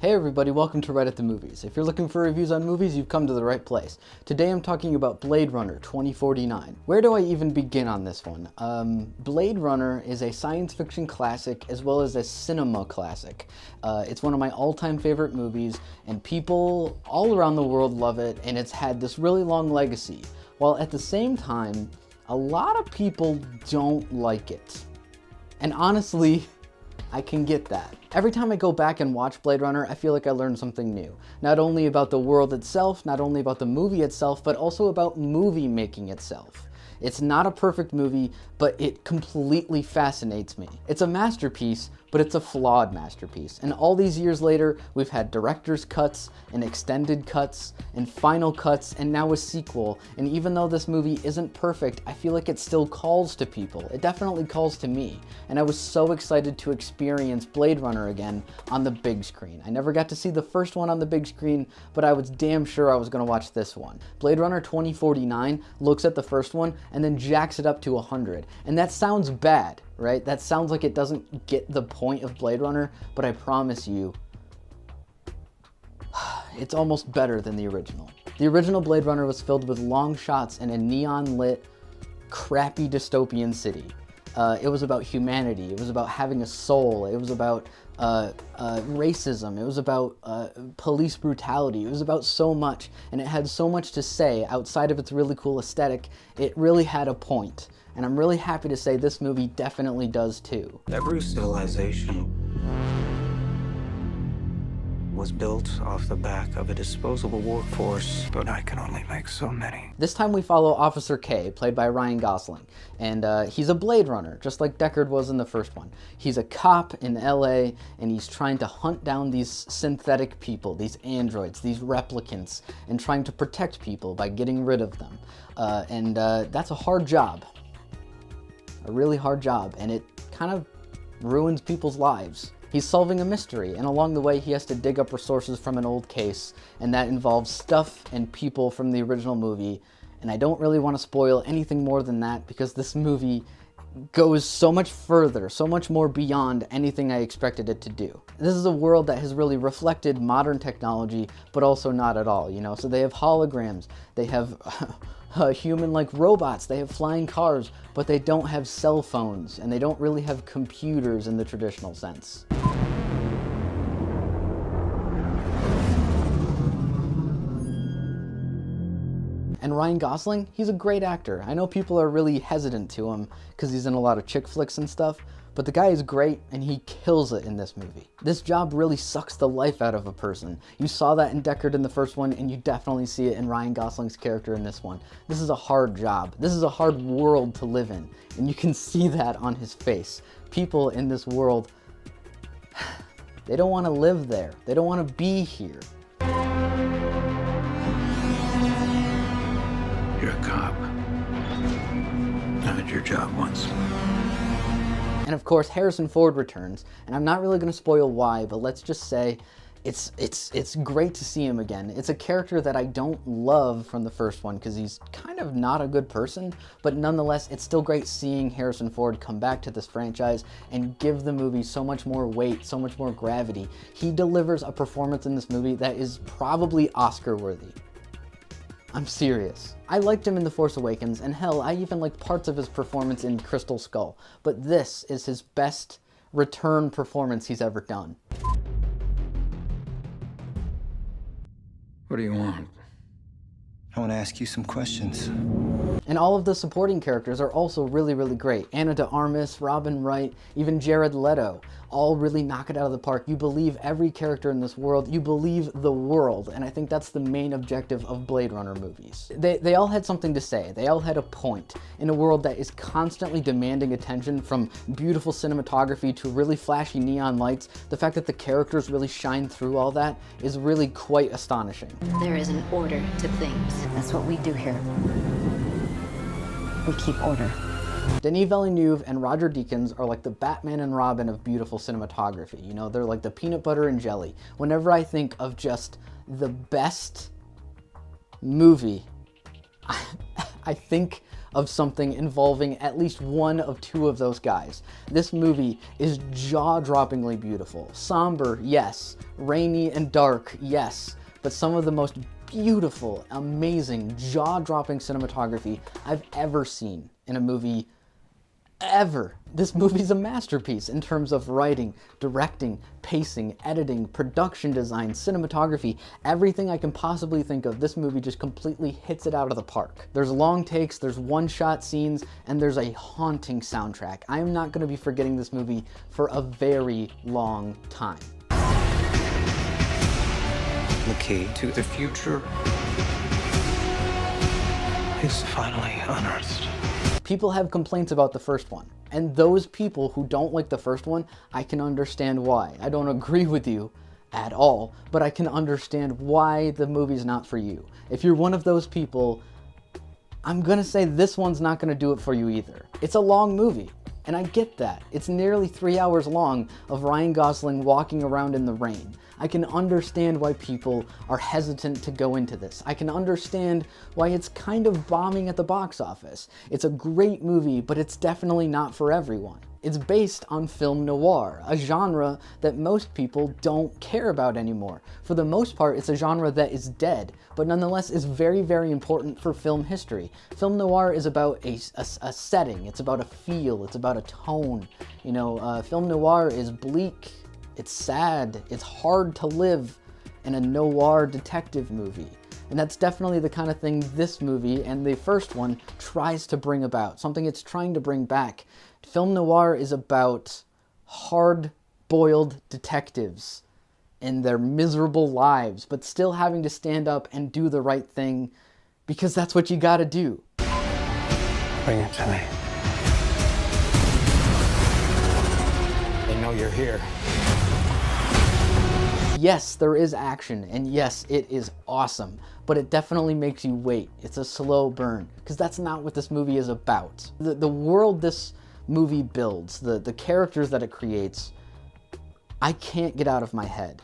Hey everybody, welcome to Wright at the Movies. If you're looking for reviews on movies, you've come to the right place. Today I'm talking about Blade Runner 2049. Where do I even begin on this one? Blade Runner is a science fiction classic as well as a cinema classic. It's one of my all-time favorite movies, and people all around the world love it, and it's had this really long legacy. While at the same time, a lot of people don't like it. And honestly, I can get that. Every time I go back and watch Blade Runner, I feel like I learned something new. Not only about the world itself, not only about the movie itself, but also about movie making itself. It's not a perfect movie, but it completely fascinates me. It's a masterpiece, but it's a flawed masterpiece. And all these years later, we've had director's cuts, and extended cuts, and final cuts, and now a sequel. And even though this movie isn't perfect, I feel like it still calls to people. It definitely calls to me. And I was so excited to experience Blade Runner again on the big screen. I never got to see the first one on the big screen, but I was damn sure I was gonna watch this one. Blade Runner 2049 looks at the first one and then jacks it up to 100. And that sounds bad, right? That sounds like it doesn't get the point of Blade Runner, but I promise you, it's almost better than the original. The original Blade Runner was filled with long shots in a neon-lit, crappy dystopian city. It was about humanity, it was about having a soul, it was about racism, it was about police brutality, it was about so much, and it had so much to say outside of its really cool aesthetic. It really had a point, and I'm really happy to say this movie definitely does too. Every civilization was built off the back of a disposable workforce, but I can only make so many. This time we follow Officer K, played by Ryan Gosling, and he's a Blade Runner, just like Deckard was in the first one. He's a cop in LA, and he's trying to hunt down these synthetic people, these androids, these replicants, and trying to protect people by getting rid of them. That's a hard job. A really hard job, and it kind of ruins people's lives. He's solving a mystery, and along the way he has to dig up resources from an old case, and that involves stuff and people from the original movie, and I don't really want to spoil anything more than that because this movie goes so much further, so much more beyond anything I expected it to do. This is a world that has really reflected modern technology, but also not at all, you know? So they have holograms, they have human-like robots, they have flying cars, but they don't have cell phones, and they don't really have computers in the traditional sense. And Ryan Gosling, he's a great actor. I know people are really hesitant to him because he's in a lot of chick flicks and stuff, but the guy is great and he kills it in this movie. This job really sucks the life out of a person. You saw that in Deckard in the first one, and you definitely see it in Ryan Gosling's character in this one. This is a hard job. This is a hard world to live in, and you can see that on his face. People in this world, they don't want to live there. They don't want to be here. You're a cop. I had your job once. And of course, Harrison Ford returns, and I'm not really going to spoil why, but let's just say it's great to see him again. It's a character that I don't love from the first one because he's kind of not a good person, but nonetheless, it's still great seeing Harrison Ford come back to this franchise and give the movie so much more weight, so much more gravity. He delivers a performance in this movie that is probably Oscar-worthy. I'm serious. I liked him in The Force Awakens, and hell, I even liked parts of his performance in Crystal Skull, but this is his best return performance he's ever done. What do you want? I want to ask you some questions. And all of the supporting characters are also really, really great. Ana de Armas, Robin Wright, even Jared Leto, all really knock it out of the park. You believe every character in this world, you believe the world, and I think that's the main objective of Blade Runner movies. They all had something to say, they all had a point. In a world that is constantly demanding attention, from beautiful cinematography to really flashy neon lights, the fact that the characters really shine through all that is really quite astonishing. There is an order to things. That's what we do here. We keep order. Denis Villeneuve and Roger Deakins are like the Batman and Robin of beautiful cinematography. You know, they're like the peanut butter and jelly. Whenever I think of just the best movie, I think of something involving at least one of two of those guys. This movie is jaw-droppingly beautiful. Somber, yes. Rainy and dark, yes. But some of the most beautiful, amazing, jaw-dropping cinematography I've ever seen in a movie ever. This movie's a masterpiece in terms of writing, directing, pacing, editing, production design, cinematography, everything I can possibly think of. This movie just completely hits it out of the park. There's long takes, there's one-shot scenes, and there's a haunting soundtrack. I am not going to be forgetting this movie for a very long time. The key to the future is finally unearthed. People have complaints about the first one, and those people who don't like the first one, I can understand why. I don't agree with you at all, but I can understand why the movie's not for you. If you're one of those people, I'm gonna say this one's not gonna do it for you either. It's a long movie, and I get that. It's nearly 3 hours long of Ryan Gosling walking around in the rain. I can understand why people are hesitant to go into this. I can understand why it's kind of bombing at the box office. It's a great movie, but it's definitely not for everyone. It's based on film noir, a genre that most people don't care about anymore. For the most part, it's a genre that is dead, but nonetheless is very, very important for film history. Film noir is about a setting, it's about a feel, it's about a tone. You know, film noir is bleak, it's sad, it's hard to live in a noir detective movie. And that's definitely the kind of thing this movie and the first one tries to bring about, something it's trying to bring back. Film noir is about hard-boiled detectives and their miserable lives, but still having to stand up and do the right thing because that's what you gotta do. Bring it to me. They know you're here. Yes, there is action, and yes, it is awesome, but it definitely makes you wait. It's a slow burn, because that's not what this movie is about. The world this movie builds, the characters that it creates, I can't get out of my head.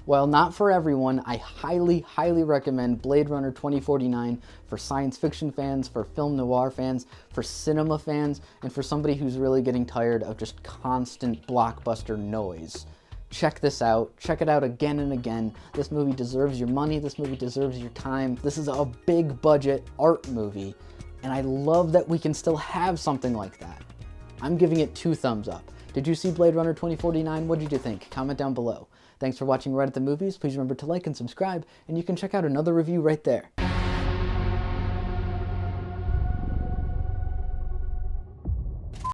While not for everyone, I highly, highly recommend Blade Runner 2049 for science fiction fans, for film noir fans, for cinema fans, and for somebody who's really getting tired of just constant blockbuster noise. Check this out. Check it out again and again. This movie deserves your money. This movie deserves your time. This is a big budget art movie, and I love that we can still have something like that. I'm giving it 2 thumbs up. Did you see Blade Runner 2049? What did you think? Comment down below. Thanks for watching Right at the Movies. Please remember to like and subscribe, and you can check out another review right there.